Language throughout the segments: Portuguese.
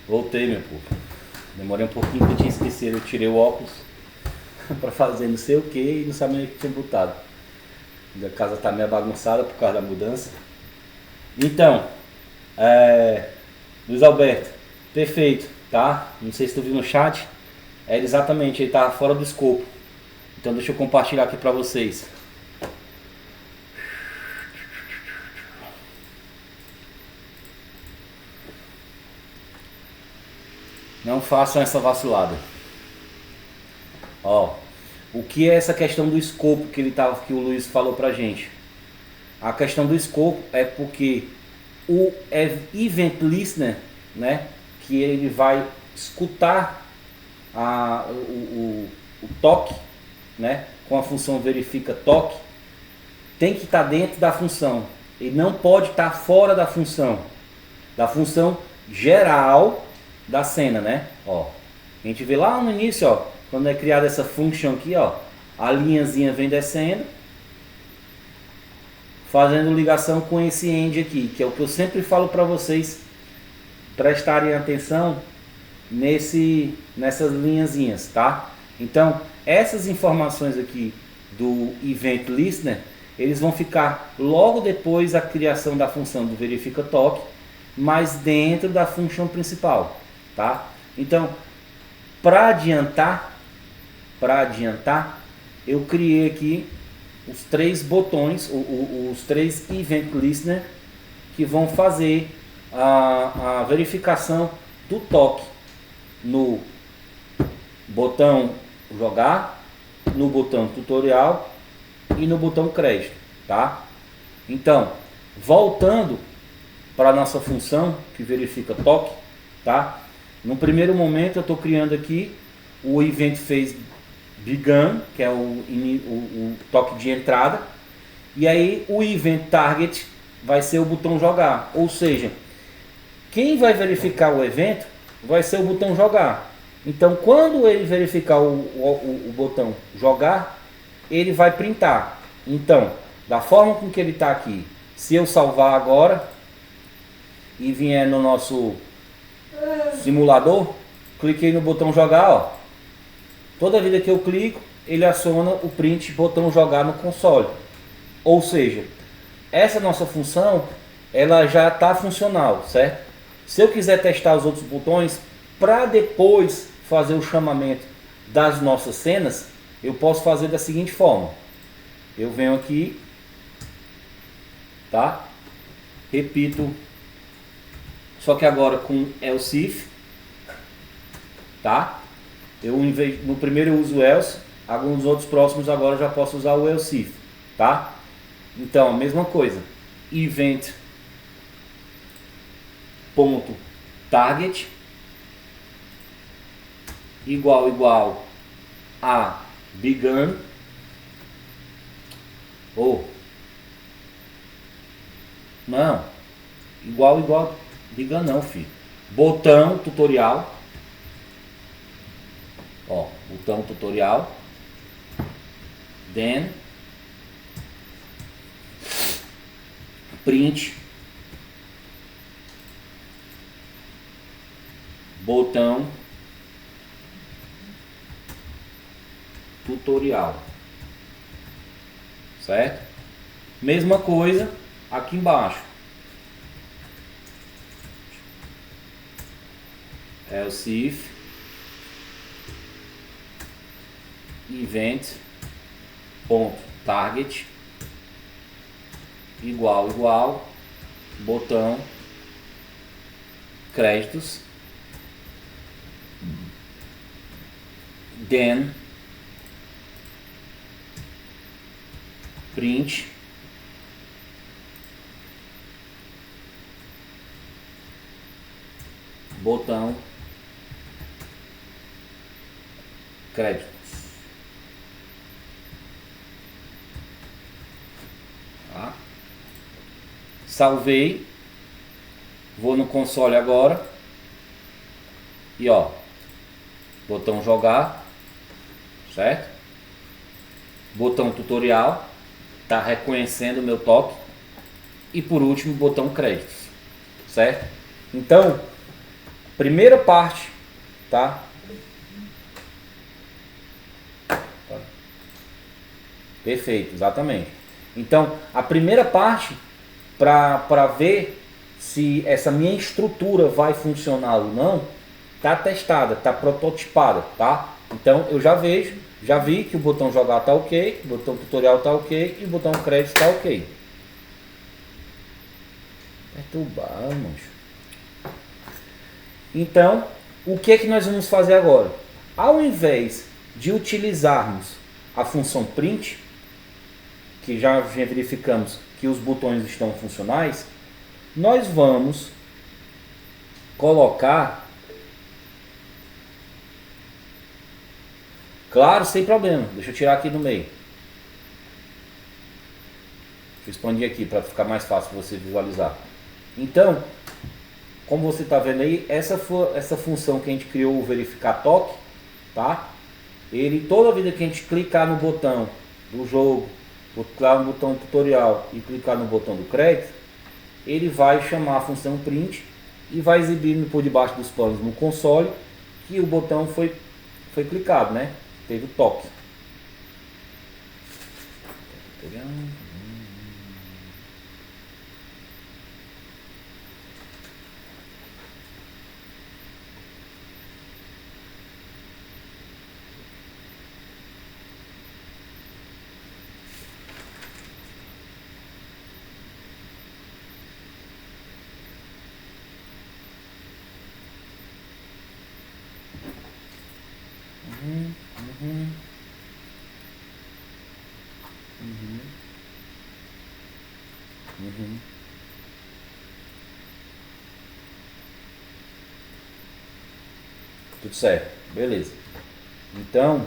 Voltei, meu povo. Demorei um pouquinho porque eu tinha esquecido. Eu tirei o óculos pra fazer não sei o que e não sabia nem o que tinha botado. A casa tá meio bagunçada por causa da mudança. Então, Luiz Alberto, perfeito, tá? Não sei se tu viu no chat. É exatamente, ele tá fora do escopo. Então deixa eu compartilhar aqui pra vocês. Não façam essa vacilada. Ó, o que é essa questão do escopo que o Luiz falou pra gente? A questão do escopo é porque o event listener, né, que ele vai escutar o toque, né, com a função verifica toque, tem que estar dentro da função. Ele não pode estar fora da função geral da cena, né? Ó, a gente vê lá no início, ó, quando é criada essa function aqui, ó, a linhazinha vem descendo, fazendo ligação com esse end aqui, que é o que eu sempre falo para vocês prestarem atenção nessas linhazinhas, tá? Então, essas informações aqui do Event Listener, eles vão ficar logo depois da criação da função do verifica toque, mas dentro da função principal, tá? Então, para adiantar, eu criei aqui os três botões, os três Event Listener que vão fazer a verificação do toque no botão jogar, no botão tutorial e no botão crédito, tá? Então, voltando para a nossa função que verifica toque, tá? No primeiro momento eu estou criando aqui o event phase begun, que é o toque de entrada, e aí o event target vai ser o botão jogar, ou seja, quem vai verificar o evento vai ser o botão jogar. Então, quando ele verificar o botão jogar, ele vai printar. Então, da forma com que ele está aqui, se eu salvar agora e vier no nosso simulador, cliquei no botão jogar, ó. Toda vida que eu clico, ele aciona o print botão jogar no console. Ou seja, essa nossa função, ela já está funcional, certo? Se eu quiser testar os outros botões, para depois fazer o chamamento das nossas cenas, eu posso fazer da seguinte forma. Eu venho aqui, tá? Repito, só que agora com else if, tá? No primeiro eu uso o else, alguns outros próximos agora eu já posso usar o else if, tá? Então, a mesma coisa, event ponto target igual a begun ou não, igual begun não, filho. Botão tutorial, ó, botão tutorial, then print botão tutorial, certo? Mesma coisa aqui embaixo, else if event ponto target igual botão créditos, then print botão créditos. Tá? Salvei, vou no console agora e ó, botão jogar, certo? Botão tutorial, tá reconhecendo o meu toque, e por último botão créditos, certo? Então, Primeira parte, tá? Perfeito, exatamente. Então, a primeira parte, para ver se essa minha estrutura vai funcionar ou não, tá testada, tá prototipada, tá? Então, eu já vi que o botão jogar tá ok, o botão tutorial tá ok e o botão crédito tá ok. Perturbar, mancho. Então, o que é que nós vamos fazer agora? Ao invés de utilizarmos a função print, que já verificamos que os botões estão funcionais, nós vamos colocar, claro, sem problema, deixa eu tirar aqui no meio. Deixa eu expandir aqui para ficar mais fácil para você visualizar. Então, como você está vendo aí, essa função que a gente criou, o verificar toque, tá? Ele, toda vida que a gente clicar no botão do jogo, clicar no botão tutorial e clicar no botão do crédito, ele vai chamar a função print e vai exibir por debaixo dos panos no console que o botão foi clicado, né? Teve o toque. Tudo certo, beleza. Então,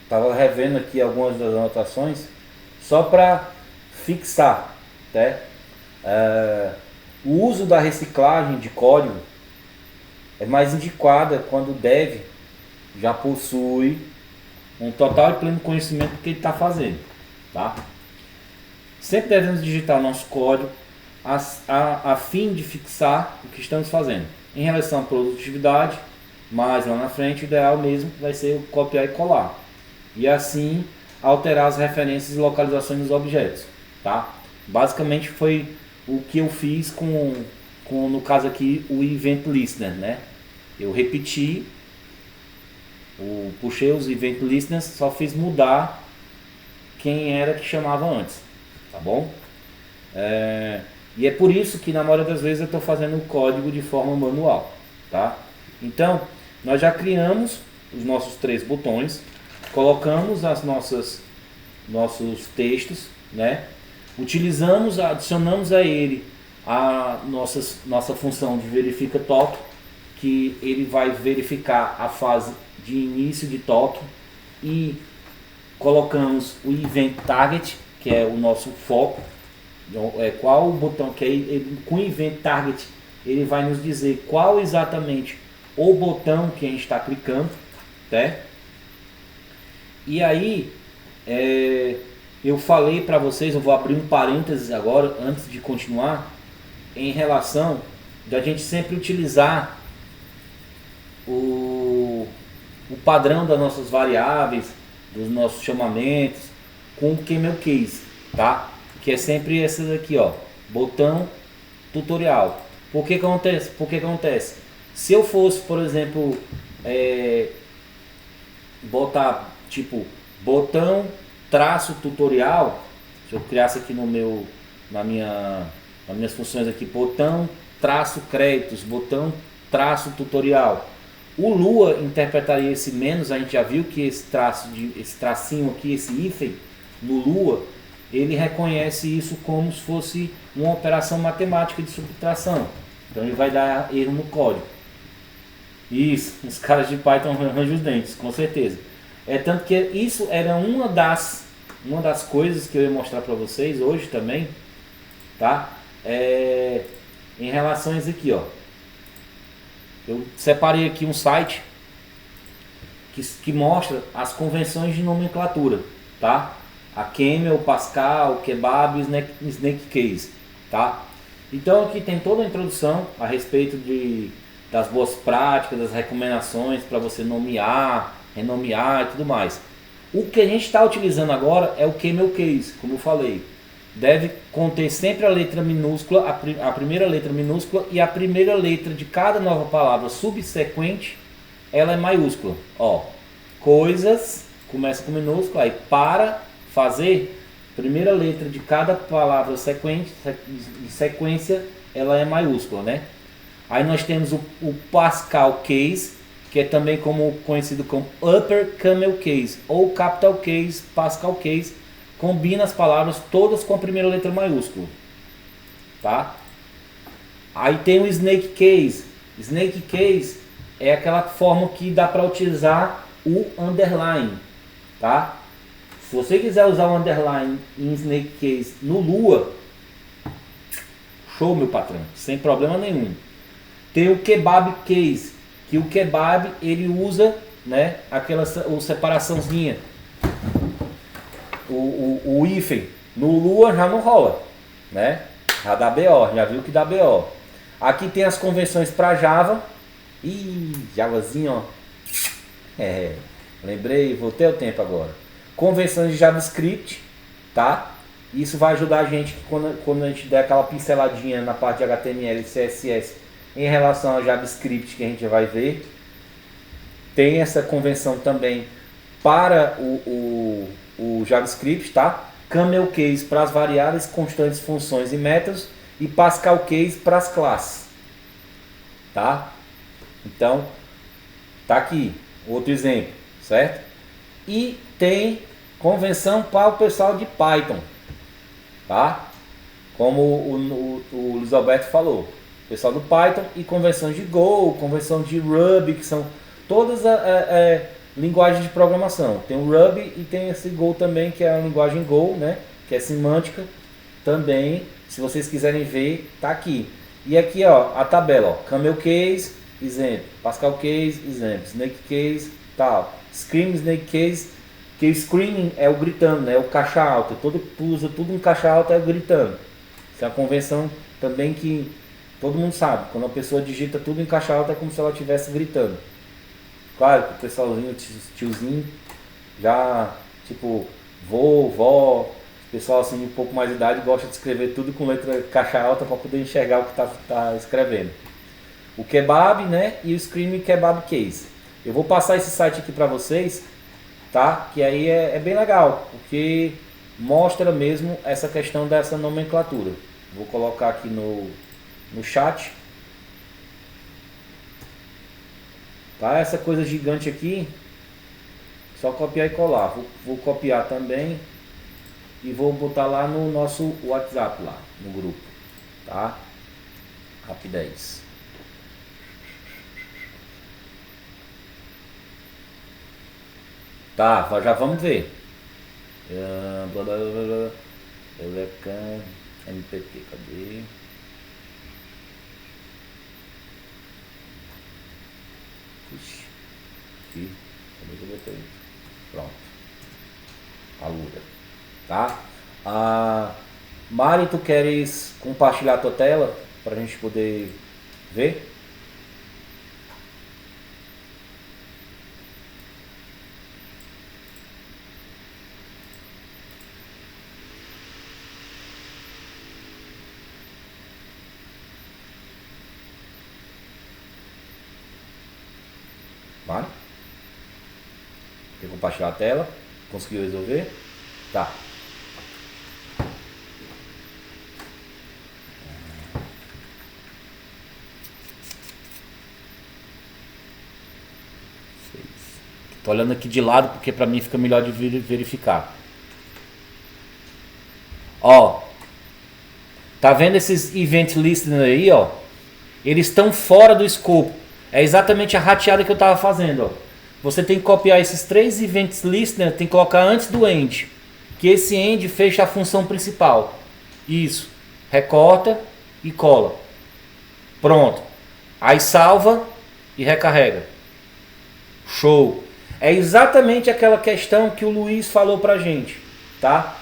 estava revendo aqui algumas das anotações só para fixar, tá? O uso da reciclagem de código é mais indicada quando o dev já possui um total e pleno conhecimento do que ele está fazendo, tá? Sempre devemos digitar nosso código a fim de fixar o que estamos fazendo. Em relação à produtividade, mais lá na frente, o ideal mesmo vai ser copiar e colar. E assim alterar as referências e localizações dos objetos, tá? Basicamente foi o que eu fiz com no caso aqui, o Event Listener, né? Eu repeti, puxei os Event Listeners, só fiz mudar quem era que chamava antes, tá bom? E é por isso que na maioria das vezes eu estou fazendo o código de forma manual, tá? Então, nós já criamos os nossos 3 botões, colocamos nossos textos, né? Adicionamos a ele a nossa função de verifica toque, que ele vai verificar a fase de início de toque, e colocamos o Event Target, que é o nosso foco. Qual o botão que ele, com o Event Target ele vai nos dizer qual exatamente o botão que a gente está clicando, tá? E aí eu falei para vocês, eu vou abrir um parênteses agora antes de continuar, em relação da gente sempre utilizar o padrão das nossas variáveis, dos nossos chamamentos com o camel case, tá? Que é sempre essa daqui, ó, botão tutorial. Por que acontece? Se eu fosse, por exemplo, botar tipo botão traço tutorial, se eu criasse aqui nas minhas funções aqui, botão traço créditos, botão traço tutorial, o Lua interpretaria esse menos. A gente já viu que esse tracinho aqui, esse hífen no Lua, ele reconhece isso como se fosse uma operação matemática de subtração. Então ele vai dar erro no código. Isso, os caras de Python arranjam os dentes, com certeza. Tanto que isso era uma das coisas que eu ia mostrar para vocês hoje também, tá? Em relação a isso aqui, ó. Eu separei aqui um site que mostra as convenções de nomenclatura, tá? A Camel, Pascal, Kebab e Snake Case, tá? Então aqui tem toda a introdução a respeito das boas práticas, das recomendações para você nomear, renomear e tudo mais. O que a gente está utilizando agora é o camel case, como eu falei. Deve conter sempre a letra minúscula, a primeira letra minúscula, e a primeira letra de cada nova palavra subsequente, ela é maiúscula. Ó, coisas, começa com minúscula, aí para fazer, primeira letra de cada palavra sequência, ela é maiúscula, né? Aí nós temos o Pascal case, que é também conhecido como upper camel case, ou capital case, Pascal case, combina as palavras todas com a primeira letra maiúscula, tá? Aí tem o snake case. Snake case é aquela forma que dá para utilizar o underline, tá? Se você quiser usar o underline em snake case no Lua, show, meu patrão, sem problema nenhum. Tem o kebab case, que o kebab ele usa, né, aquela separaçãozinha, o hífen. No Lua já não rola, né? Já dá BO, já viu que dá BO. Aqui tem as convenções para Java. Javazinho, ó. Lembrei, voltei ao tempo agora. Convenções de JavaScript, tá? Isso vai ajudar a gente quando a gente der aquela pinceladinha na parte de HTML e CSS em relação ao JavaScript que a gente vai ver. Tem essa convenção também para o JavaScript, tá? Camel case para as variáveis, constantes, funções e métodos, e Pascal case para as classes, tá? Então, tá aqui outro exemplo, certo? E tem convenção para o pessoal de Python, tá? Como o Luiz Alberto falou, pessoal do Python, e convenções de Go, convenção de Ruby, que são todas linguagens de programação. Tem o Ruby e tem esse Go também, que é a linguagem Go, né? Que é semântica. Também, se vocês quiserem ver, tá aqui. E aqui, ó, a tabela, ó, Camel case, exemplo, Pascal case, exemplo, Snake case, tal. Scream, Snake case, que o screaming é o gritando, né? O caixa alta, usa tudo em caixa alta é gritando. Isso é uma convenção também que todo mundo sabe. Quando a pessoa digita tudo em caixa alta é como se ela estivesse gritando. Claro que o pessoalzinho, tiozinho, já, tipo, vô, vó, o pessoal assim de um pouco mais de idade gosta de escrever tudo com letra caixa alta para poder enxergar o que tá escrevendo. O kebab, né, e o screaming kebab case. Eu vou passar esse site aqui para vocês, tá? Que aí é bem legal, porque mostra mesmo essa questão dessa nomenclatura. Vou colocar aqui no chat. Tá? Essa coisa gigante aqui, só copiar e colar. Vou copiar também e vou botar lá no nosso WhatsApp, lá no grupo, tá? Rapidez. Tá, já vamos ver. Eureka, MPT, cadê? Puxa, aqui, também que eu botei. Pronto. Aluga. Tá? Mari, tu queres compartilhar a tua tela pra gente poder ver? Mari? Quer compartilhar a tela? Conseguiu resolver? Tá. Tô olhando aqui de lado porque pra mim fica melhor de verificar. Ó, tá vendo esses event listeners aí, ó? Eles estão fora do escopo. É exatamente a rateada que eu tava fazendo, ó. Você tem que copiar esses 3 events listeners, tem que colocar antes do end, que esse end fecha a função principal. Isso. Recorta e cola. Pronto. Aí salva e recarrega. Show. É exatamente aquela questão que o Luiz falou pra gente, tá?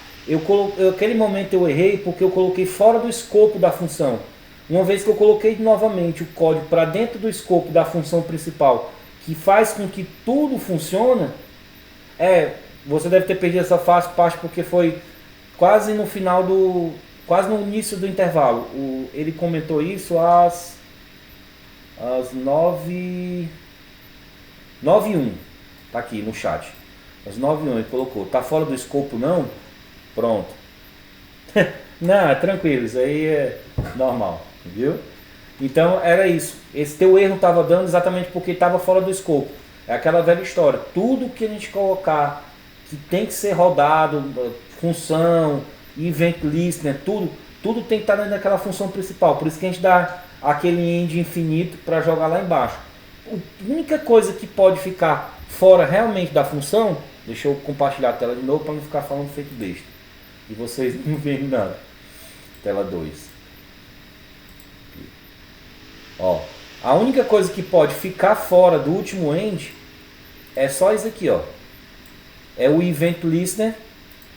Aquele momento eu errei porque eu coloquei fora do escopo da função. Uma vez que eu coloquei novamente o código para dentro do escopo da função principal, que faz com que tudo funcione, você deve ter perdido essa parte porque foi quase no final quase no início do intervalo. Ele comentou isso às 9h01. Tá aqui no chat. Às 9h01 ele colocou. Tá fora do escopo não? Pronto. Não, é tranquilo. Isso aí é normal. Viu? Então era isso. Esse teu erro estava dando exatamente porque estava fora do escopo. É aquela velha história. Tudo que a gente colocar que tem que ser rodado, função, event listener, tudo tem que estar dentro daquela função principal. Por isso que a gente dá aquele end infinito para jogar lá embaixo. A única coisa que pode ficar fora realmente da função, deixa eu compartilhar a tela de novo para não ficar falando feito besta. E vocês não veem nada. Tela 2. Ó, a única coisa que pode ficar fora do último end é só isso aqui, ó. É o event listener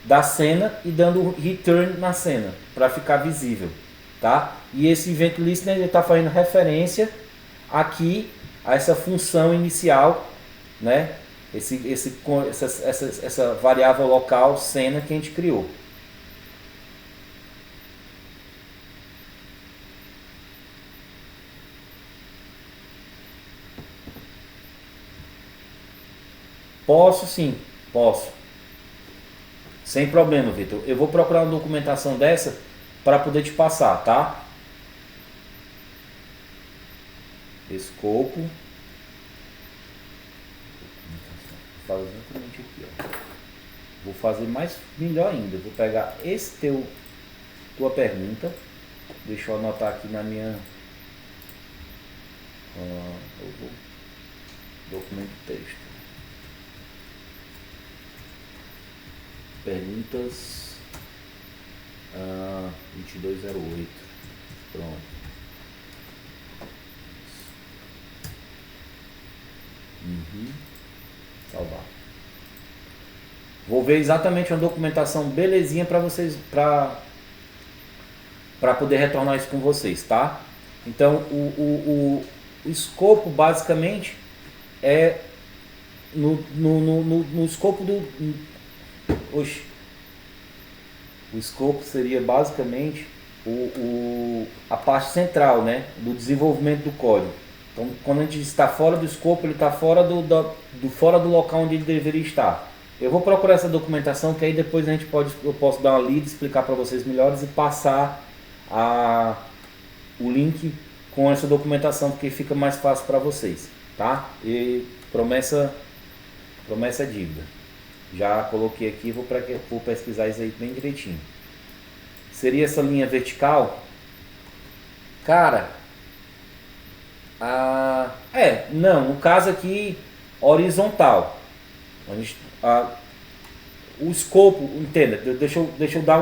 da cena e dando return na cena para ficar visível, tá? E esse event listener está fazendo referência aqui a essa função inicial, né? Essa variável local cena que a gente criou. Posso sim, posso. Sem problema, Vitor. Eu vou procurar uma documentação dessa para poder te passar, tá? Escopo. Vou fazer exatamente aqui, ó. Vou fazer melhor ainda. Vou pegar tua pergunta. Deixa eu anotar aqui na minha documento texto. Perguntas 2208. Pronto. Salvar. Vou ver exatamente uma documentação belezinha para vocês, para poder retornar isso com vocês, tá? Então o escopo basicamente é no escopo do o escopo seria basicamente a parte central, né, do desenvolvimento do código. Então, quando a gente está fora do escopo, ele está fora fora do local onde ele deveria estar. Eu vou procurar essa documentação, que aí depois eu posso dar uma lida, explicar para vocês melhores e passar o link com essa documentação, porque fica mais fácil para vocês, tá? E promessa é dívida. Já coloquei aqui, vou pesquisar isso aí bem direitinho. Seria essa linha vertical? Cara, não, no caso aqui, horizontal. O escopo, entenda, deixa eu dar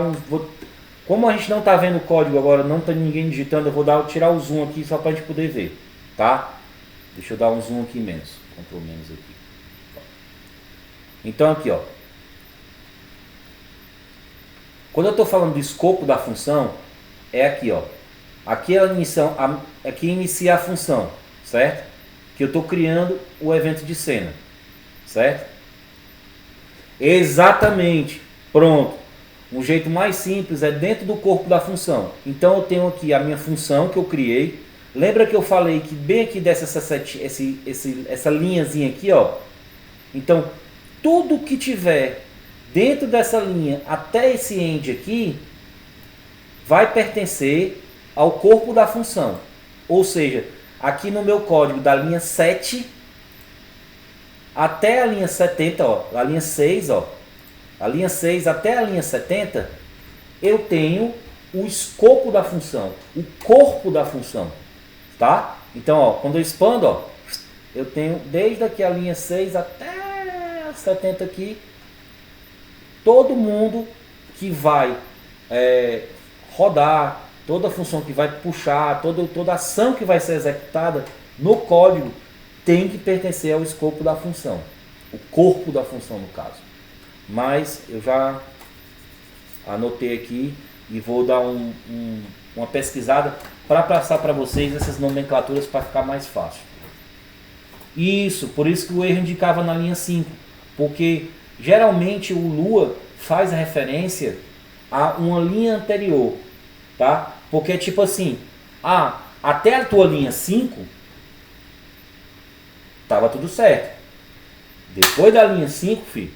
como a gente não está vendo o código agora, não está ninguém digitando, eu vou tirar o zoom aqui só para a gente poder ver, tá? Deixa eu dar um zoom aqui menos, Ctrl menos aqui. Então aqui, ó. Quando eu estou falando do escopo da função, é aqui, ó. Aqui inicia a função, certo? Que eu estou criando o evento de cena, certo? Exatamente, pronto. Um jeito mais simples é dentro do corpo da função. Então eu tenho aqui a minha função que eu criei. Lembra que eu falei que bem aqui dessa essa linhazinha aqui, ó. Então tudo que tiver dentro dessa linha até esse end aqui vai pertencer ao corpo da função. Ou seja, aqui no meu código da linha 7 até a linha 70, ó, a linha 6, ó, a linha 6 até a linha 70, eu tenho o escopo da função, o corpo da função, tá? Então, ó, quando eu expando, ó, eu tenho desde aqui a linha 6 até 70 aqui, todo mundo que vai rodar, toda função que vai puxar, toda ação que vai ser executada no código tem que pertencer ao escopo da função, o corpo da função no caso. Mas eu já anotei aqui e vou dar uma pesquisada para passar para vocês essas nomenclaturas para ficar mais fácil. Isso, por isso que o erro indicava na linha 5, porque geralmente o Lua faz referência a uma linha anterior, tá? Porque é tipo assim, até a tua linha 5 tava tudo certo. Depois da linha 5, filho,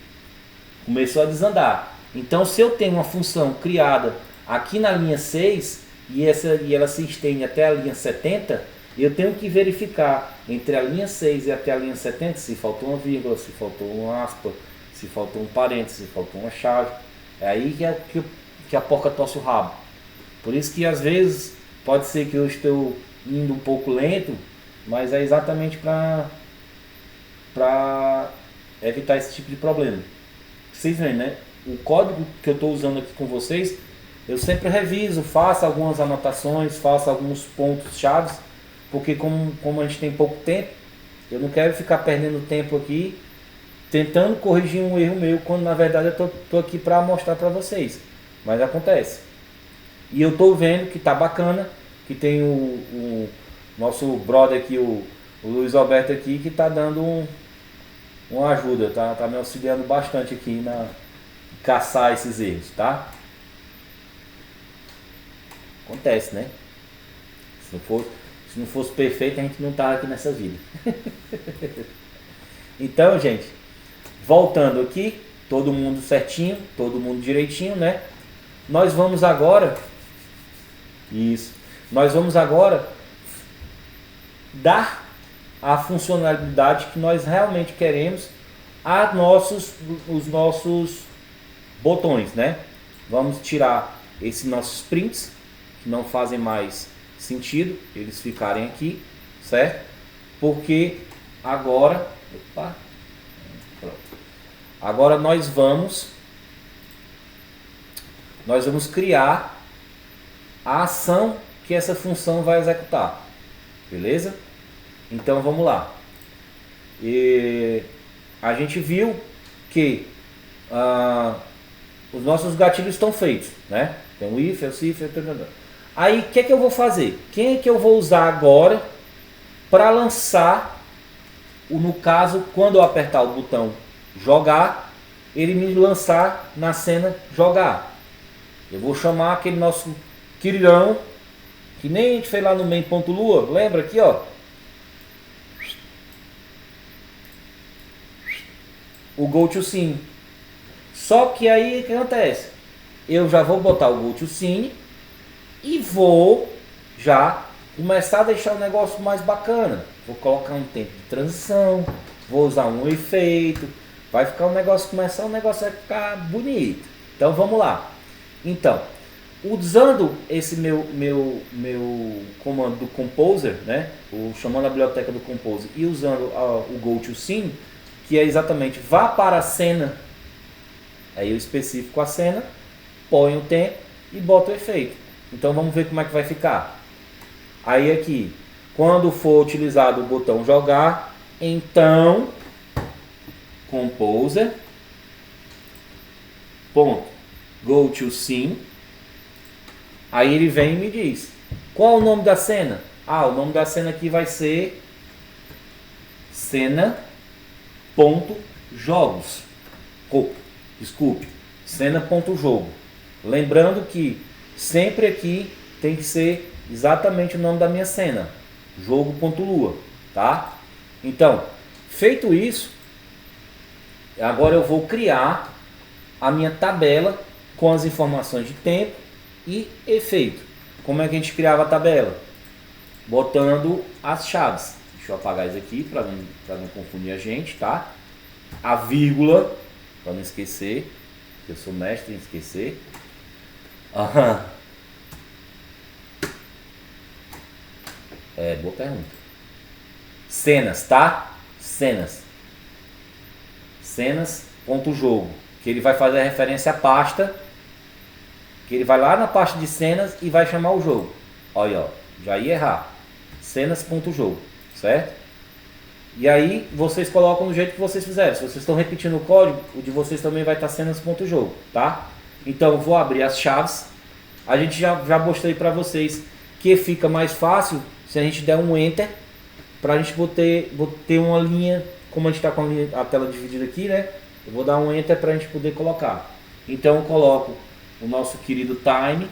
começou a desandar. Então, se eu tenho uma função criada aqui na linha 6 e ela se estende até a linha 70, eu tenho que verificar entre a linha 6 e até a linha 70 se faltou uma vírgula, se faltou uma aspa, se faltou um parênteses, se faltou uma chave. É aí que a porca torce o rabo. Por isso que às vezes pode ser que eu estou indo um pouco lento, mas é exatamente para evitar esse tipo de problema. Vocês veem, né? O código que eu estou usando aqui com vocês, eu sempre reviso, faço algumas anotações, faço alguns pontos chaves, porque como a gente tem pouco tempo, eu não quero ficar perdendo tempo aqui tentando corrigir um erro meu, quando na verdade eu estou aqui para mostrar para vocês. Mas acontece. E eu estou vendo que tá bacana, que tem o nosso brother aqui, o Luiz Alberto aqui, que está dando uma ajuda, tá me auxiliando bastante aqui na caçar esses erros, tá? Acontece, né? Se não fosse perfeito, a gente não tava aqui nessa vida. Então, gente, voltando aqui, todo mundo certinho, todo mundo direitinho, né? Nós vamos agora dar a funcionalidade que nós realmente queremos os nossos botões, né? Vamos tirar esses nossos prints que não fazem mais sentido eles ficarem aqui, certo? Porque agora, agora nós vamos criar a ação que essa função vai executar, beleza? Então vamos lá. E a gente viu que os nossos gatilhos estão feitos, né? Tem o if, else if, aí o que é que eu vou fazer? Quem é que eu vou usar agora para lançar, no caso, quando eu apertar o botão jogar, ele me lançar na cena jogar? Eu vou chamar aquele nosso queridão, que nem a gente fez lá no main.lua, lembra aqui, ó? O GoToScene. Só que aí o que acontece? Eu já vou botar o GoToScene e vou já começar a deixar o negócio mais bacana. Vou colocar um tempo de transição, vou usar um efeito, vai ficar um negócio, começar o negócio a ficar bonito. Então vamos lá. Então, usando esse meu comando do Composer, né? Chamando a biblioteca do Composer e usando o GoToScene, que é exatamente vá para a cena, aí eu especifico a cena, ponho o tempo e boto o efeito. Então vamos ver como é que vai ficar. Aí aqui, quando for utilizado o botão jogar, então Composer ponto GoToScene, aí ele vem e me diz qual é o nome da cena. O nome da cena aqui vai ser cena.jogos. Desculpe, cena.jogo. Lembrando que sempre aqui tem que ser exatamente o nome da minha cena, jogo.lua, tá? Então, feito isso, agora eu vou criar a minha tabela com as informações de tempo e efeito. Como é que a gente criava a tabela? Botando as chaves. Deixa eu apagar isso aqui para não confundir a gente, tá? A vírgula, para não esquecer, eu sou mestre em esquecer. Boa pergunta. Cenas, tá? Cenas.jogo, que ele vai fazer a referência à pasta, que ele vai lá na pasta de cenas e vai chamar o jogo. Olha, ó, já ia errar. Cenas.jogo, certo? E aí vocês colocam do jeito que vocês fizeram. Se vocês estão repetindo o código, o de vocês também vai estar cenas.jogo, tá? Então eu vou abrir as chaves a gente já mostrei para vocês que fica mais fácil se a gente der um Enter para a gente ter uma linha, como a gente está com a tela dividida aqui, né? Eu vou dar um Enter para a gente poder colocar. Então eu coloco o nosso querido time,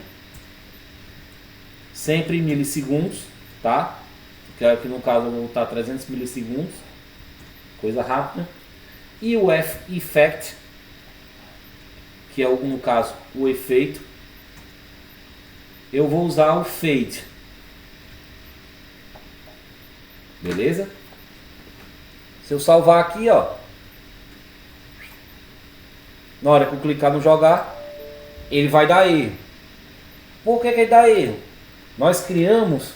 sempre em milissegundos, tá? Que aqui no caso eu vou botar 300 milissegundos, coisa rápida. E o effect, que é no caso o efeito, eu vou usar o fade, beleza? Se eu salvar aqui, ó, na hora que eu clicar no jogar, ele vai dar erro. Por que ele dá erro? Nós criamos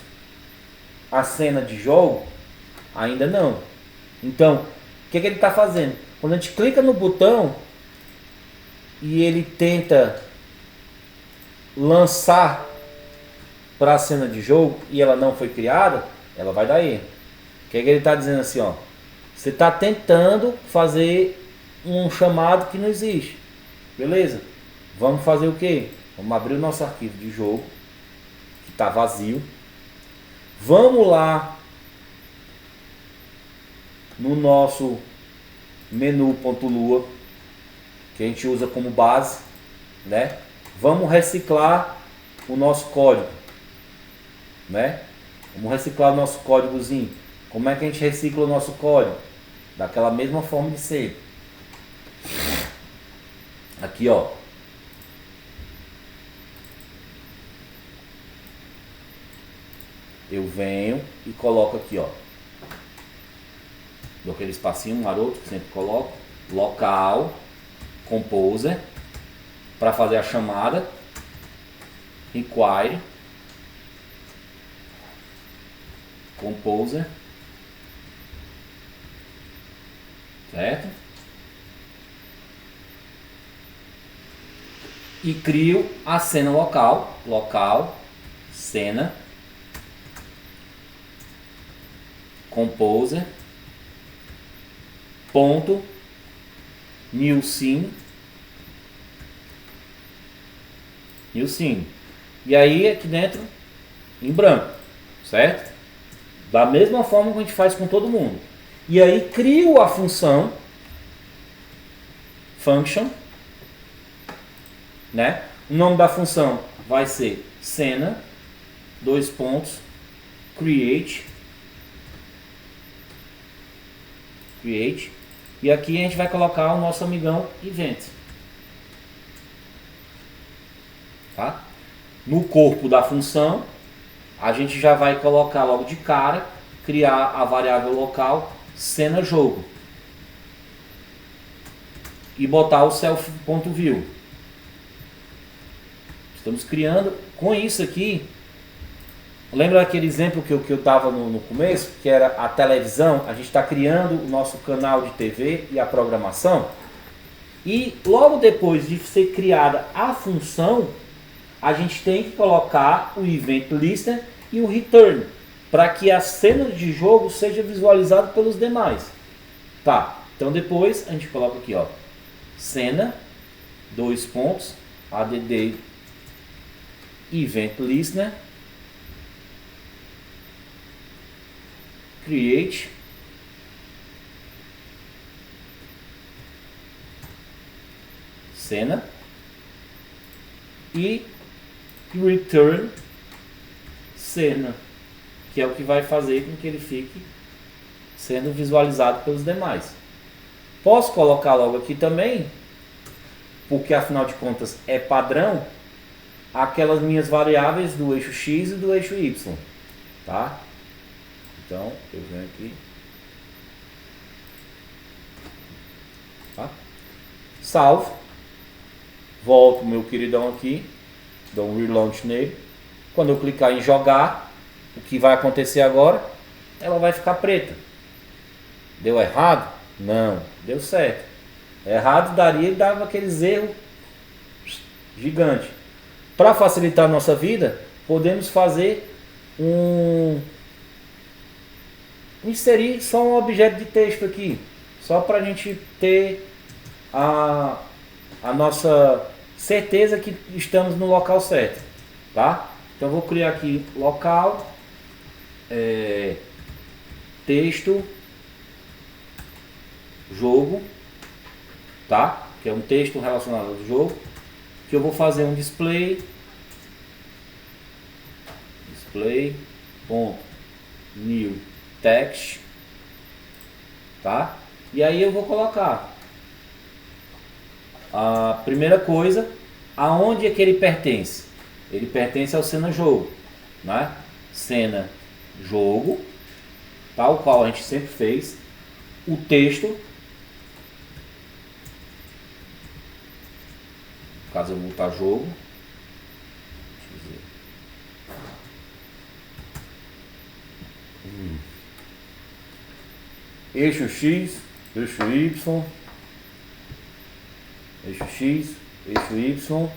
a cena de jogo? Ainda não. Então, o que ele está fazendo? Quando a gente clica no botão e ele tenta lançar para a cena de jogo e ela não foi criada, ela vai dar erro. O que ele está dizendo assim, ó? Você está tentando fazer um chamado que não existe. Beleza? Vamos fazer o que? Vamos abrir o nosso arquivo de jogo, que está vazio. Vamos lá no nosso menu.lua, que a gente usa como base, né? Vamos reciclar o nosso código, né? Vamos reciclar o nosso códigozinho. Como é que a gente recicla o nosso código? Daquela mesma forma de ser. Aqui, ó. Eu venho e coloco aqui, ó. Dou aquele espacinho maroto que sempre coloco. Local, composer, para fazer a chamada. Require, composer, certo? E crio a cena local, cena, composer, ponto, new scene. E aí aqui dentro em branco, certo? Da mesma forma que a gente faz com todo mundo. E aí crio a função function, né? O nome da função vai ser cena, create, e aqui a gente vai colocar o nosso amigão event, tá? No corpo da função a gente já vai colocar logo de cara, criar a variável local cena jogo e botar o self.view. Estamos criando com isso aqui. Lembra aquele exemplo que eu estava no começo, que era a televisão? A gente está criando o nosso canal de TV e a programação. E logo depois de ser criada a função, a gente tem que colocar o event listener e o return, para que a cena de jogo seja visualizada pelos demais. Tá, então depois a gente coloca aqui, ó, cena, add event listener, create, cena e return cena, que é o que vai fazer com que ele fique sendo visualizado pelos demais. Posso colocar logo aqui também, porque afinal de contas é padrão, aquelas minhas variáveis do eixo X e do eixo Y, tá? Então eu venho aqui, tá? Salvo, volto meu queridão aqui, dou um relaunch nele. Quando eu clicar em jogar, o que vai acontecer agora? Ela vai ficar preta. Deu errado? Não, deu certo. Errado dava aqueles erros gigantes. Para facilitar a nossa vida, podemos fazer inserir só um objeto de texto aqui, só para a gente ter a nossa certeza que estamos no local certo. tá? Então eu vou criar aqui local, texto, jogo, tá? Que é um texto relacionado ao jogo, que eu vou fazer um display ponto new text, tá? E aí eu vou colocar a primeira coisa, aonde é que ele pertence? Ele pertence ao cena jogo, né? Cena jogo, tal qual a gente sempre fez. O texto, no caso eu vou botar jogo, eixo X, eixo Y, eixo X, eixo Y,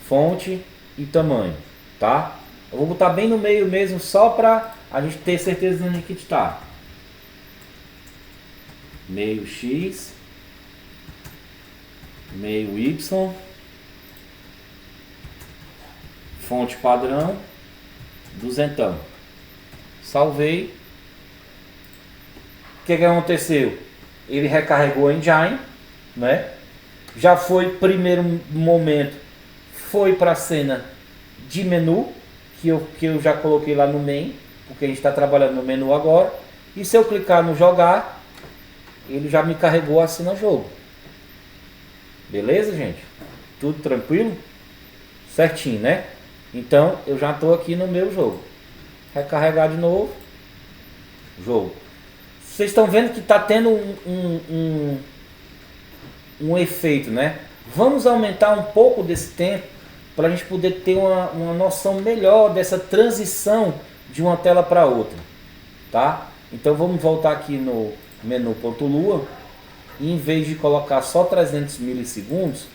fonte e tamanho, tá? Eu vou botar bem no meio mesmo, só para a gente ter certeza de onde é que está. Meio X, meio Y, fonte padrão, duzentão. Salvei. O que aconteceu? Ele recarregou a engine, né? Já foi, primeiro momento, foi para a cena de menu, que eu já coloquei lá no main, porque a gente está trabalhando no menu agora. E se eu clicar no jogar, ele já me carregou a cena jogo. Beleza, gente? Tudo tranquilo? Certinho, né? Então, eu já estou aqui no meu jogo. Recarregar de novo. Jogo. Vocês estão vendo que está tendo um efeito, né? Vamos aumentar um pouco desse tempo para a gente poder ter uma noção melhor dessa transição de uma tela para outra, tá? Então vamos voltar aqui no menu .lua e em vez de colocar só 300 milissegundos,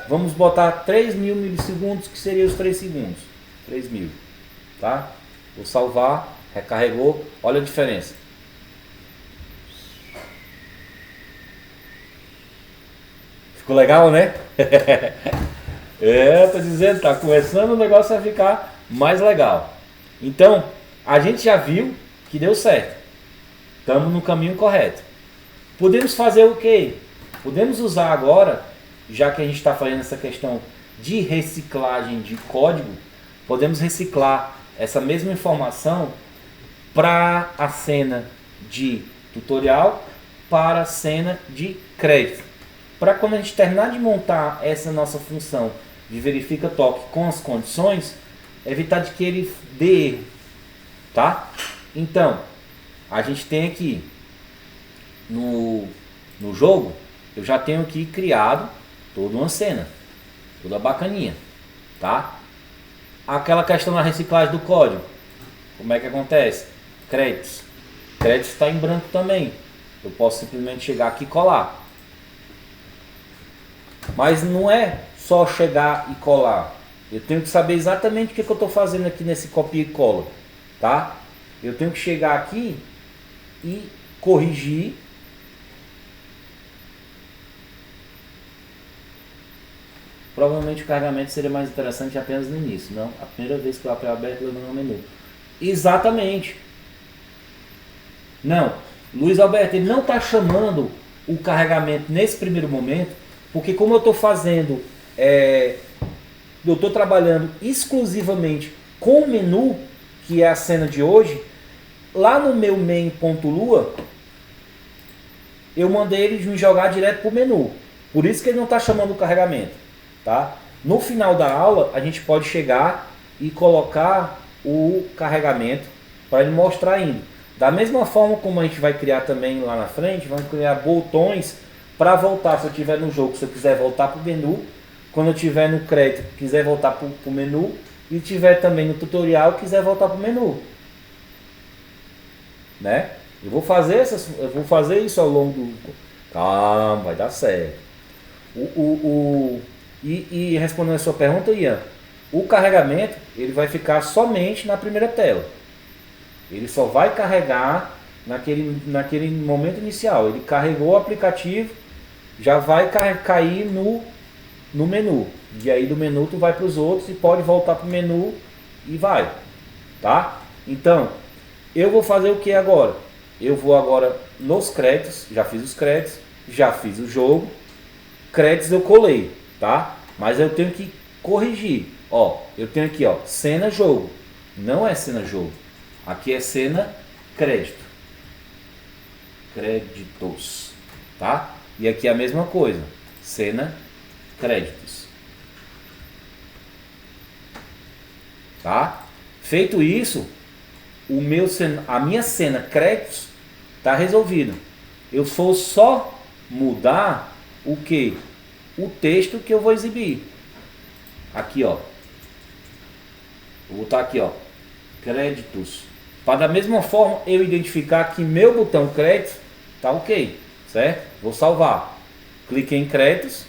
vamos botar 3.000 milissegundos, que seria os 3 segundos. 3.000, tá? Vou salvar, recarregou, olha a diferença. Ficou legal, né? Tô dizendo, tá começando o negócio a ficar mais legal. Então, a gente já viu que deu certo. Estamos no caminho correto. Podemos fazer o quê? Podemos usar agora, já que a gente está fazendo essa questão de reciclagem de código, podemos reciclar essa mesma informação para a cena de tutorial, para a cena de crédito. Para quando a gente terminar de montar essa nossa função de verifica toque com as condições, evitar de que ele dê erro, tá? Então, a gente tem aqui no jogo, eu já tenho aqui criado toda uma cena, toda bacaninha, tá? Aquela questão da reciclagem do código, como é que acontece? Créditos está em branco também, eu posso simplesmente chegar aqui e colar. Mas não é só chegar e colar. Eu tenho que saber exatamente o que eu estou fazendo aqui nesse copia e cola, tá? Eu tenho que chegar aqui e corrigir. Provavelmente o carregamento seria mais interessante apenas no início, não a primeira vez que eu abro aberto no menu. Exatamente. Não, Luiz Alberto, ele não está chamando o carregamento nesse primeiro momento, porque como eu estou fazendo, eu estou trabalhando exclusivamente com o menu, que é a cena de hoje, lá no meu main.lua, eu mandei ele me jogar direto para o menu. Por isso que ele não está chamando o carregamento, tá? No final da aula, a gente pode chegar e colocar o carregamento para ele mostrar indo. Da mesma forma como a gente vai criar também lá na frente, vamos criar botões para voltar. Se eu estiver no jogo, se eu quiser voltar para o menu, quando eu estiver no crédito, quiser voltar para o menu, e estiver também no tutorial, quiser voltar para o menu, né? Eu vou fazer isso ao longo do... Calma, vai dar certo. E respondendo a sua pergunta, Ian, o carregamento ele vai ficar somente na primeira tela. Ele só vai carregar naquele momento inicial. Ele carregou o aplicativo, já vai cair no menu. E aí do menu tu vai para os outros e pode voltar para o menu e vai, tá? Então, eu vou fazer o que agora? Eu vou agora nos créditos, já fiz os créditos, já fiz o jogo, créditos eu colei, tá? Mas eu tenho que corrigir. Ó, eu tenho aqui, ó, cena jogo. Não é cena jogo. Aqui é cena crédito. Créditos, tá? E aqui é a mesma coisa. Cena créditos. Tá? Feito isso, a minha cena créditos tá resolvida. Eu vou só mudar o que? O texto que eu vou exibir. Aqui, ó. Vou botar aqui, ó. Créditos. Para da mesma forma eu identificar que meu botão créditos tá ok, certo? Vou salvar. Cliquei em créditos.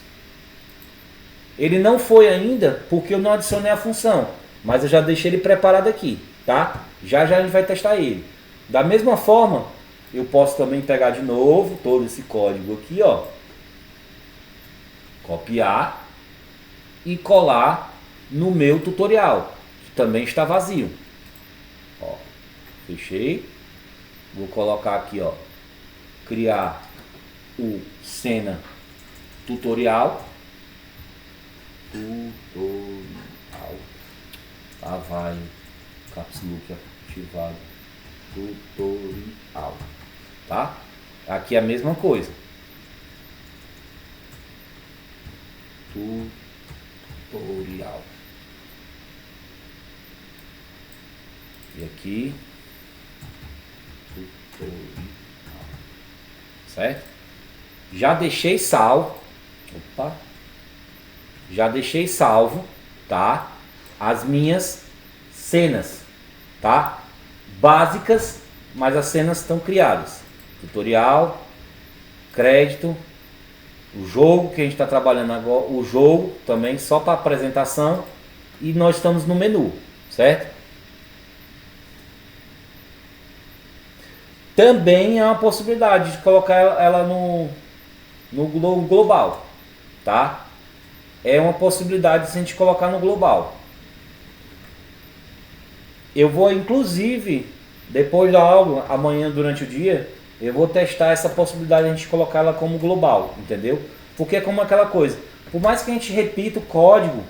Ele não foi ainda porque eu não adicionei a função, mas eu já deixei ele preparado aqui, tá? Já já a gente vai testar ele. Da mesma forma, eu posso também pegar de novo todo esse código aqui, ó. Copiar e colar no meu tutorial, que também está vazio. Ó, fechei. Vou colocar aqui, ó, criar o cena tutorial. Lá vai, caps lock ativado, tutorial, tá? Aqui é a mesma coisa. Tutorial. E aqui, tutorial. Certo? Já deixei salvo. Opa. Já deixei salvo, tá? As minhas cenas, tá? Básicas, mas as cenas estão criadas. Tutorial, crédito, o jogo que a gente está trabalhando agora, o jogo também só para apresentação, e nós estamos no menu, certo? Também é uma possibilidade de colocar ela no global, tá? É uma possibilidade de a gente colocar no global. Eu vou, inclusive, depois da aula, amanhã durante o dia, eu vou testar essa possibilidade de a gente colocar ela como global, entendeu? Porque é como aquela coisa, por mais que a gente repita o código,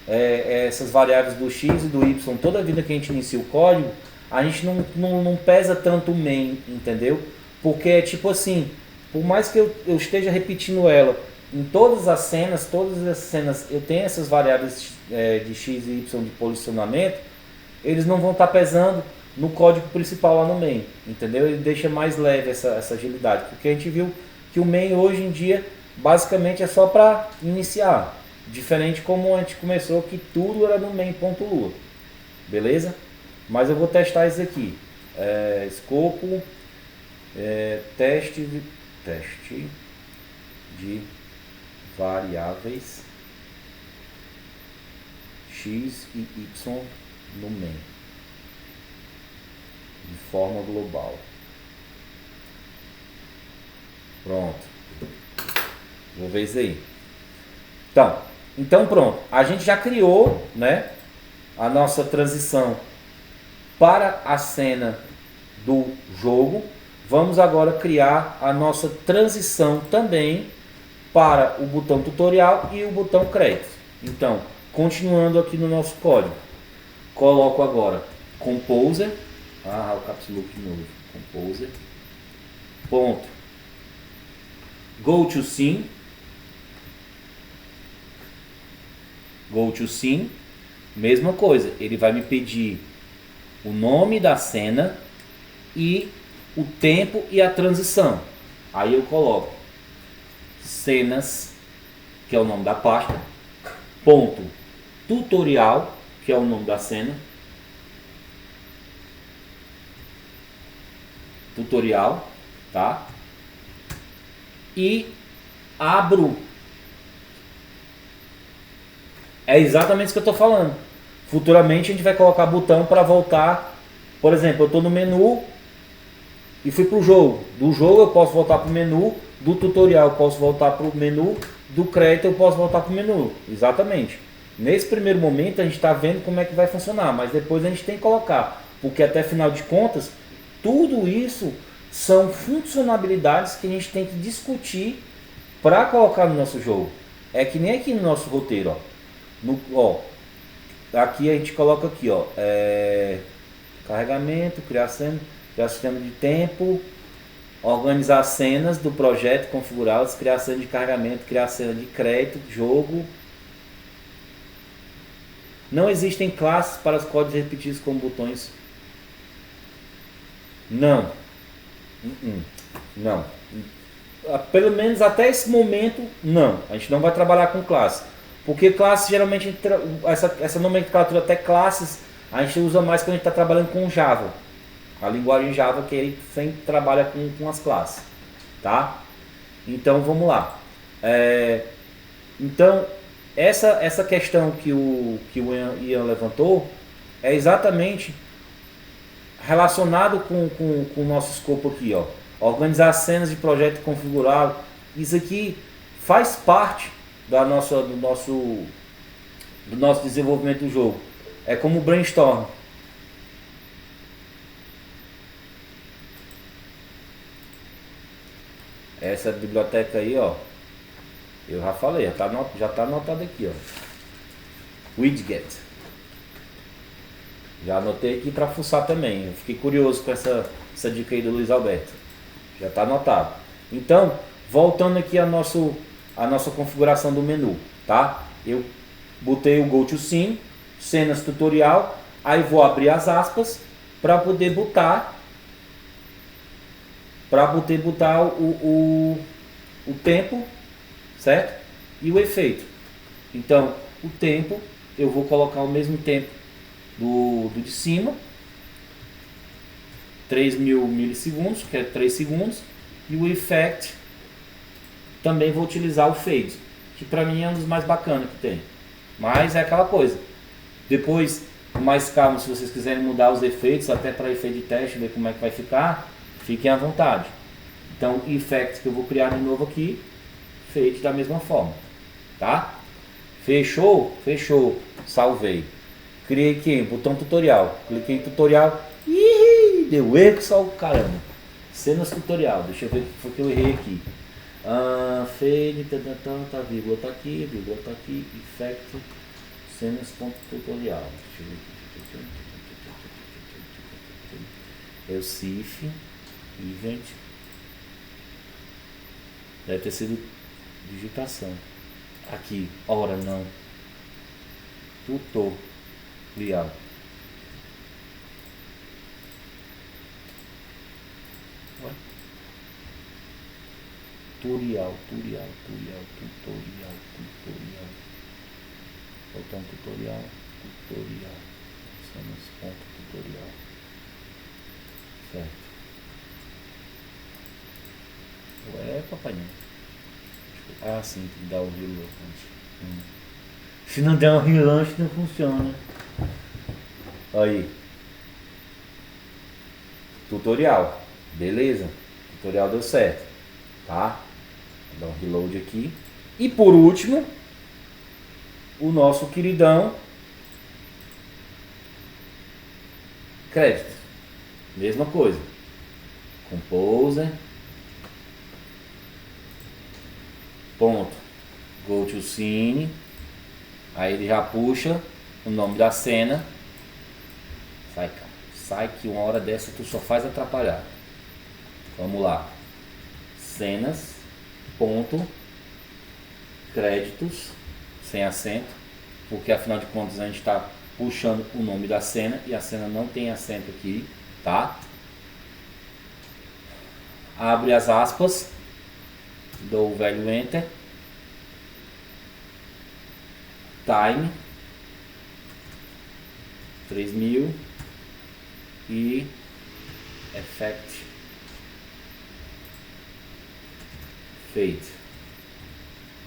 essas variáveis do x e do y, toda a vida que a gente inicia o código, a gente não pesa tanto o main, entendeu? Porque é tipo assim, por mais que eu esteja repetindo ela em todas as cenas eu tenho essas variáveis de x e y de posicionamento, eles não vão estar pesando no código principal lá no main, entendeu? Ele deixa mais leve essa agilidade, porque a gente viu que o main hoje em dia basicamente é só para iniciar, diferente como a gente começou que tudo era no main.lua, beleza? Mas eu vou testar isso aqui, escopo, teste de variáveis x e y no main de forma global. Pronto, vou ver isso aí. Então pronto, a gente já criou, né, a nossa transição para a cena do jogo. Vamos agora criar a nossa transição também para o botão tutorial e o botão crédito. Então, continuando aqui no nosso código, coloco agora composer, o caps lock de novo, composer, ponto, go to scene, mesma coisa, ele vai me pedir o nome da cena e o tempo e a transição. Aí eu coloco cenas, que é o nome da pasta, ponto tutorial, que é o nome da cena, tutorial, tá? E abro. É exatamente isso que eu estou falando. Futuramente a gente vai colocar botão para voltar. Por exemplo, eu estou no menu e fui para o jogo. Do jogo eu posso voltar para o menu, do tutorial eu posso voltar para o menu do crédito eu posso voltar para o menu. Exatamente. Nesse primeiro momento a gente está vendo como é que vai funcionar, mas depois a gente tem que colocar, porque até final de contas, tudo isso são funcionalidades que a gente tem que discutir para colocar no nosso jogo. É que nem aqui no nosso roteiro, ó. Aqui a gente coloca aqui, ó, carregamento, criar sistema de tempo, organizar cenas do projeto, configurá-las, criar cena de carregamento, criar cena de crédito, jogo. Não existem classes para os códigos repetidos com botões. Não. Não. Pelo menos até esse momento, não. A gente não vai trabalhar com classes. Porque classes, geralmente, essa nomenclatura até classes, a gente usa mais quando a gente está trabalhando com Java. A linguagem Java que ele sempre trabalha com as classes. Tá? Então, vamos lá. Então, essa questão que o Ian levantou é exatamente relacionado com o nosso escopo aqui, ó. Organizar cenas de projeto configurado. Isso aqui faz parte do nosso desenvolvimento do jogo. É como o brainstorm. Essa biblioteca aí, ó, eu já falei, já tá anotado aqui, ó. Widget. Já anotei aqui para fuçar também. Eu fiquei curioso com essa dica aí do Luiz Alberto. Já está anotado. Então, voltando aqui a nossa configuração do menu, tá? Eu botei o Go to Scene, cenas tutorial, aí vou abrir as aspas para poder botar o tempo, certo? E o efeito. Então, o tempo, eu vou colocar o mesmo tempo do de cima, 3.000 milissegundos, que é 3 segundos, e o effect também vou utilizar o fade, que para mim é um dos mais bacanas que tem, mas é aquela coisa, depois com mais calma, se vocês quiserem mudar os efeitos, até para efeito de teste, ver como é que vai ficar, fiquem à vontade. Então, effect que eu vou criar de novo aqui, fade da mesma forma, tá? Fechou? Fechou, salvei. Criei aqui, botão tutorial. Cliquei em tutorial. Ih, deu erro só o caramba. Cenas tutorial. Deixa eu ver o que foi que eu errei aqui. Fade, tá, vírgula tá aqui, effect, cenas.tutorial. Deixa eu ver aqui. É o CIF, event. Deve ter sido digitação. Aqui, hora não. Tutorial. Tutorial. Botão tutorial. Cenas.tutorial. Certo. Ué, papai. Ah, sim, tem que dar o relance. Se não der um relance, não funciona. Aí. Tutorial. Beleza. Tutorial deu certo. Tá? Vou dar um reload aqui. E por último, o nosso queridão crédito. Mesma coisa. Composer. Ponto. Go to scene. Aí ele já puxa o nome da cena. Sai, cara. Sai que uma hora dessa tu só faz atrapalhar. Vamos lá. Cenas. Ponto. Créditos. Sem acento. Porque afinal de contas a gente está puxando o nome da cena. E a cena não tem acento aqui. Tá? Abre as aspas. Dou o velho enter. Time 3.000 e effect fade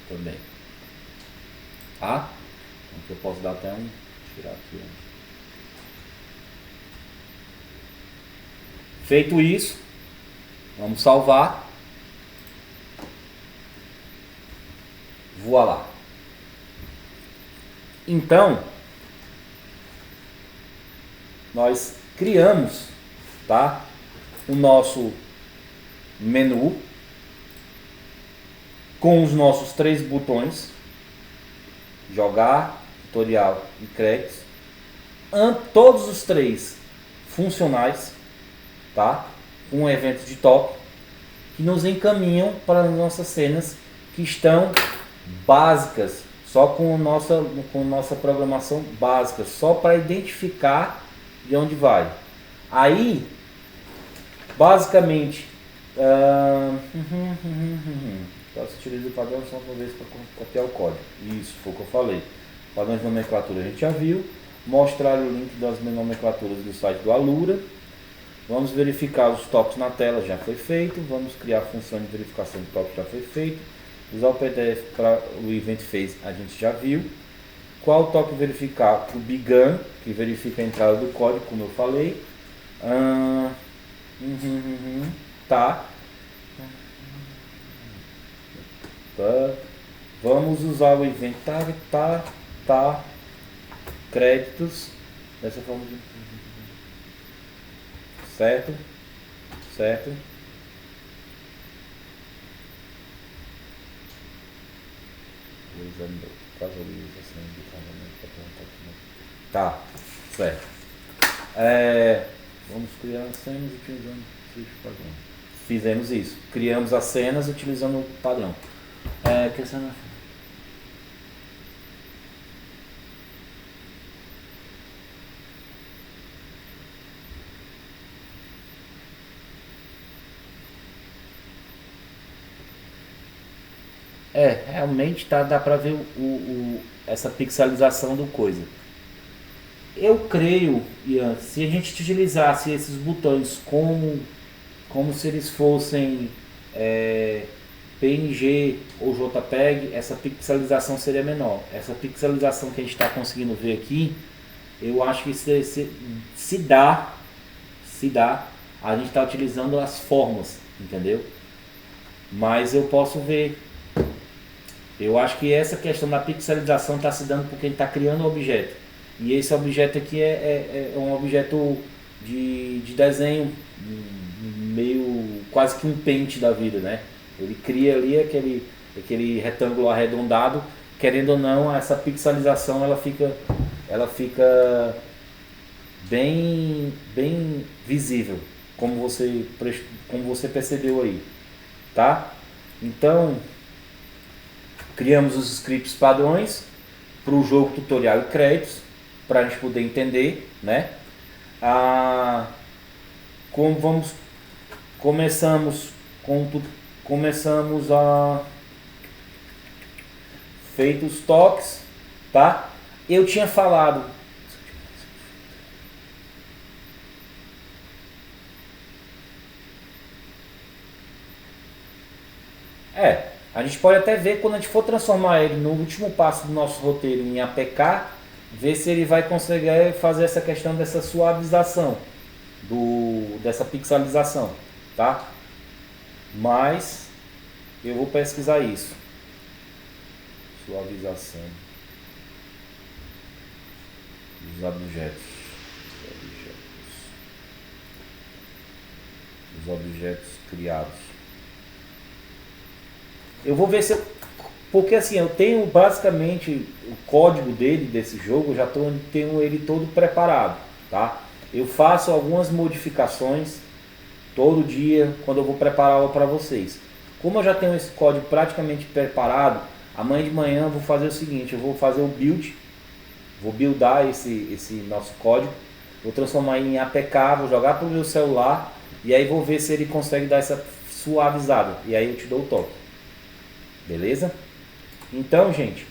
também, tá? Então eu posso dar até um, tirar aqui, ó. Feito isso, vamos salvar. Voilá. Então, nós criamos, tá, o nosso menu com os nossos 3 botões: jogar, tutorial e créditos, todos os 3 funcionais, tá, com eventos de top que nos encaminham para as nossas cenas que estão básicas, só com nossa programação básica, só para identificar de onde vai. Aí, basicamente, se utiliza o padrão só uma vez para copiar o código. Isso foi o que eu falei. Padrões de nomenclatura a gente já viu. Mostrar o link das nomenclaturas do site do Alura. Vamos verificar os toques na tela, já foi feito. Vamos criar a função de verificação de toques, já foi feito. Usar o PDF para o Event Phase, a gente já viu. Qual o toque verificar? O Begun, que verifica a entrada do código, como eu falei. Tá. Vamos usar o Event Tag, tá. Créditos. Dessa forma de... Certo. Tá, certo. Vamos criar as cenas utilizando o padrão. Fizemos isso. Criamos as cenas utilizando o padrão. Que cena? Realmente dá pra ver essa pixelização do coisa. Eu creio, Ian, se a gente utilizasse esses botões como se eles fossem PNG ou JPEG, essa pixelização seria menor. Essa pixelização que a gente está conseguindo ver aqui, eu acho que se dá, a gente está utilizando as formas, entendeu? Mas eu posso ver. Eu acho que essa questão da pixelização está se dando porque a gente está criando um objeto. E esse objeto aqui é um objeto de desenho, meio quase que um pente da vida, né? Ele cria ali aquele retângulo arredondado. Querendo ou não, essa pixelização ela fica bem visível, como você percebeu aí, tá? Então, criamos os scripts padrões para o jogo, tutorial e créditos, para a gente poder entender, né? Começamos a feito os toques, tá? Eu tinha falado a gente pode até ver quando a gente for transformar ele no último passo do nosso roteiro em APK, ver se ele vai conseguir fazer essa questão dessa suavização, dessa pixelização, tá? Mas eu vou pesquisar isso. Suavização dos objetos. Os objetos criados. Eu vou ver se porque assim, eu tenho basicamente o código desse jogo, já tenho ele todo preparado, tá? Eu faço algumas modificações todo dia quando eu vou prepará-lo para vocês. Como eu já tenho esse código praticamente preparado, amanhã de manhã eu vou fazer o seguinte, eu vou fazer o build, vou buildar esse nosso código, vou transformar em APK, vou jogar para o meu celular e aí vou ver se ele consegue dar essa suavizada e aí eu te dou o toque. Beleza? Então, gente,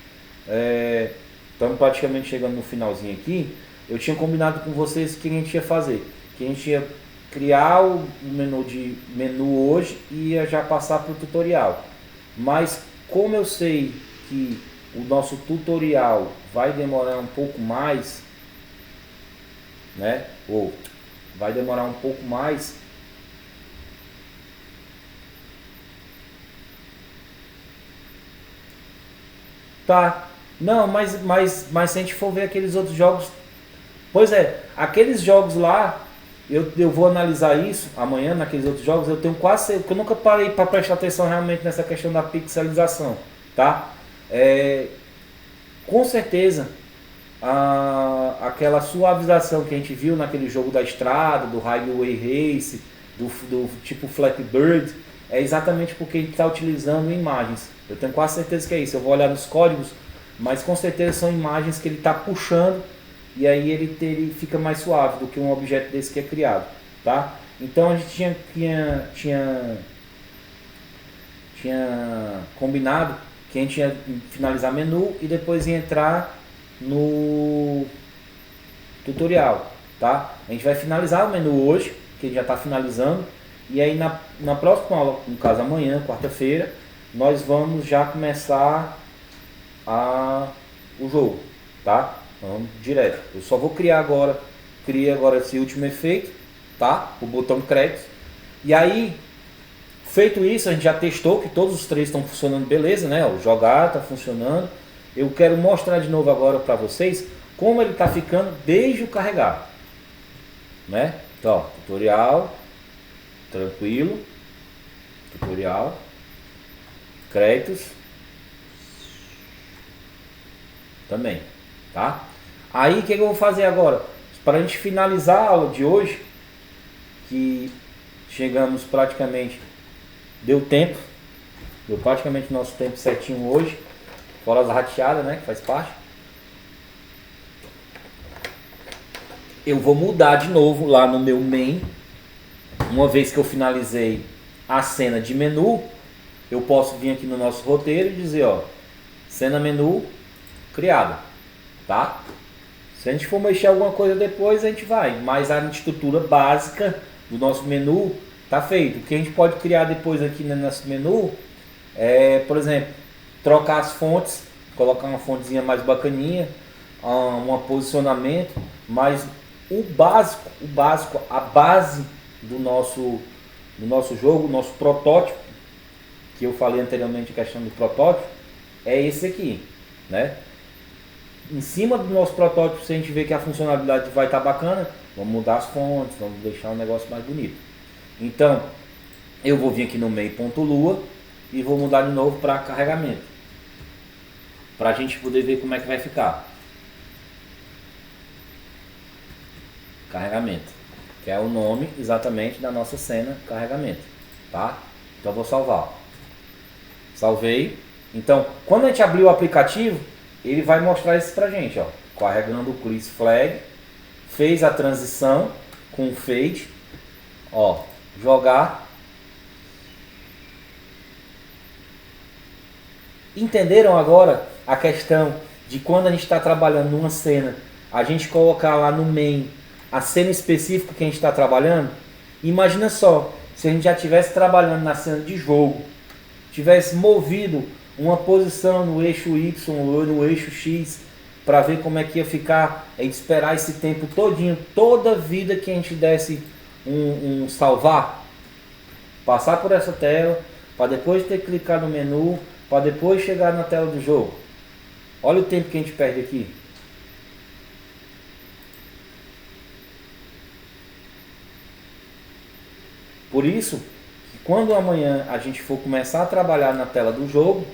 estamos praticamente chegando no finalzinho aqui. Eu tinha combinado com vocês o que a gente ia fazer. Que a gente ia criar o menu hoje e ia já passar para o tutorial. Mas como eu sei que o nosso tutorial vai demorar um pouco mais, né? Ou vai demorar um pouco mais. Tá. Não, mas se a gente for ver aqueles outros jogos. Pois é, aqueles jogos lá, eu vou analisar isso amanhã naqueles outros jogos, eu tenho quase certeza, porque eu nunca parei para prestar atenção realmente nessa questão da pixelização, tá? Com certeza, aquela suavização que a gente viu naquele jogo da estrada, do Highway Race, do tipo Flappy Bird, é exatamente porque a gente está utilizando imagens. Eu tenho quase certeza que é isso. Eu vou olhar nos códigos, mas com certeza são imagens que ele está puxando e aí ele fica mais suave do que um objeto desse que é criado, tá? Então a gente tinha combinado que a gente ia finalizar menu e depois ia entrar no tutorial, tá? A gente vai finalizar o menu hoje, que já está finalizando, e aí na próxima aula, no caso amanhã, quarta-feira, nós vamos já começar o jogo, tá? Vamos direto. Eu só vou criei agora esse último efeito, tá? O botão créditos. E aí, feito isso, a gente já testou que todos os três estão funcionando beleza, né? O jogar está funcionando. Eu quero mostrar de novo agora para vocês como ele está ficando desde o carregar, né? Então, ó, tutorial, tranquilo, tutorial, créditos, também, tá? Aí o que eu vou fazer agora? Para a gente finalizar a aula de hoje, que chegamos praticamente, deu praticamente nosso tempo certinho hoje, fora as rateadas, né, que faz parte. Eu vou mudar de novo lá no meu main. Uma vez que eu finalizei a cena de menu, eu posso vir aqui no nosso roteiro e dizer, ó, cena menu criada, tá? Se a gente for mexer alguma coisa depois, a gente vai, mas a estrutura básica do nosso menu tá feito. O que a gente pode criar depois aqui no nosso menu é, por exemplo, trocar as fontes, colocar uma fontezinha mais bacaninha, um posicionamento, mas o básico, a base do nosso jogo, nosso protótipo, que eu falei anteriormente, a questão do protótipo, é esse aqui, né? Em cima do nosso protótipo, se a gente ver que a funcionalidade vai estar bacana, vamos mudar as fontes, vamos deixar um negócio mais bonito. Então, eu vou vir aqui no meio.lua e vou mudar de novo para carregamento, para a gente poder ver como é que vai ficar. Carregamento, que é o nome exatamente da nossa cena carregamento, tá? Então vou salvar. Salvei. Então, quando a gente abrir o aplicativo, ele vai mostrar isso pra gente, ó. Carregando o Chris Flag, fez a transição com o fade, ó, jogar. Entenderam agora a questão de quando a gente está trabalhando numa cena, a gente colocar lá no main a cena específica que a gente está trabalhando? Imagina só, se a gente já estivesse trabalhando na cena de jogo, tivesse movido uma posição no eixo Y ou no eixo X para ver como é que ia ficar, a gente esperar esse tempo todinho, toda a vida que a gente desse um salvar, passar por essa tela, para depois ter que clicar no menu, para depois chegar na tela do jogo. Olha o tempo que a gente perde aqui. Por isso, quando amanhã a gente for começar a trabalhar na tela do jogo,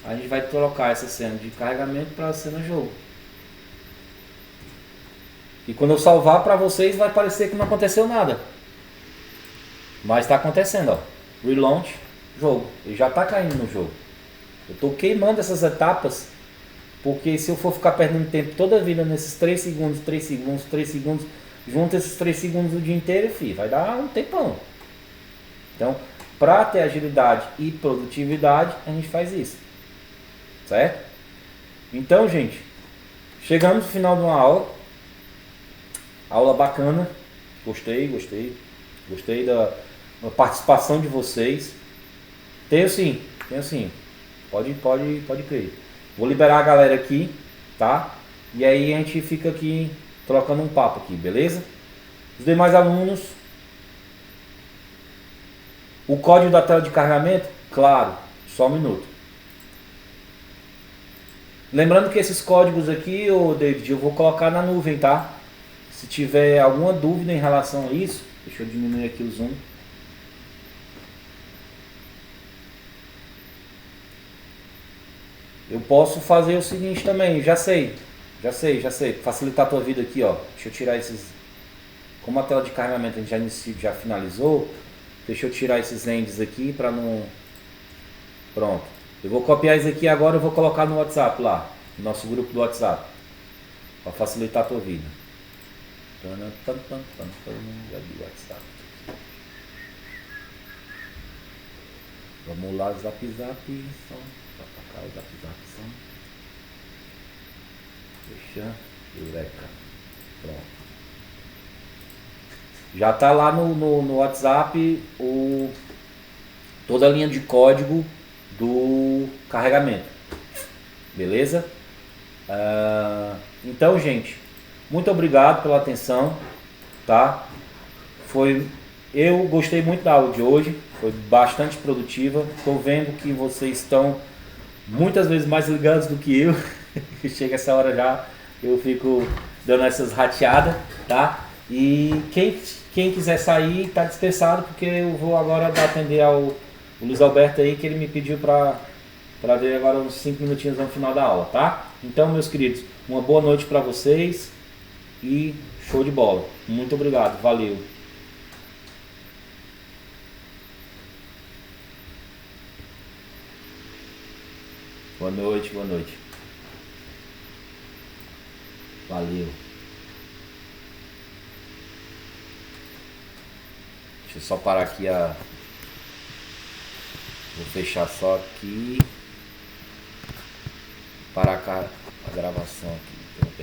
a gente vai trocar essa cena de carregamento para a cena jogo. E quando eu salvar para vocês, vai parecer que não aconteceu nada. Mas está acontecendo, ó. Relaunch, jogo. Ele já está caindo no jogo. Eu estou queimando essas etapas, porque se eu for ficar perdendo tempo toda a vida nesses 3 segundos, 3 segundos, 3 segundos, junto esses 3 segundos o dia inteiro, vai dar um tempão. Então, para ter agilidade e produtividade, a gente faz isso. Certo? Então, gente, chegamos no final de uma aula. Aula bacana. Gostei da participação de vocês. Tenho sim. Pode crer. Vou liberar a galera aqui, tá? E aí a gente fica aqui trocando um papo aqui, beleza? Os demais alunos, o código da tela de carregamento, claro, só um minuto. Lembrando que esses códigos aqui, ô David, eu vou colocar na nuvem, tá? Se tiver alguma dúvida em relação a isso, deixa eu diminuir aqui o zoom. Eu posso fazer o seguinte também, já sei, facilitar a tua vida aqui, ó. Deixa eu tirar esses, como a tela de carregamento a gente já finalizou, deixa eu tirar esses endes aqui para não, pronto. Eu vou copiar isso aqui agora e vou colocar no WhatsApp lá, no nosso grupo do WhatsApp, para facilitar a tua vida. WhatsApp. Vamos lá, zap. Deixa, eureka. Pronto. Já tá lá no WhatsApp toda a linha de código do carregamento. Beleza? Então, gente, muito obrigado pela atenção, tá? Eu gostei muito da aula de hoje, foi bastante produtiva. Estou vendo que vocês estão muitas vezes mais ligados do que eu. Chega essa hora já, eu fico dando essas rateadas, tá? E quem quiser sair, tá dispensado, porque eu vou agora atender ao Luiz Alberto aí, que ele me pediu para ver agora uns 5 minutinhos no final da aula, tá? Então, meus queridos, uma boa noite para vocês e show de bola. Muito obrigado, valeu. Boa noite. Valeu. Deixa eu só parar aqui vou fechar só aqui. Parar a gravação aqui.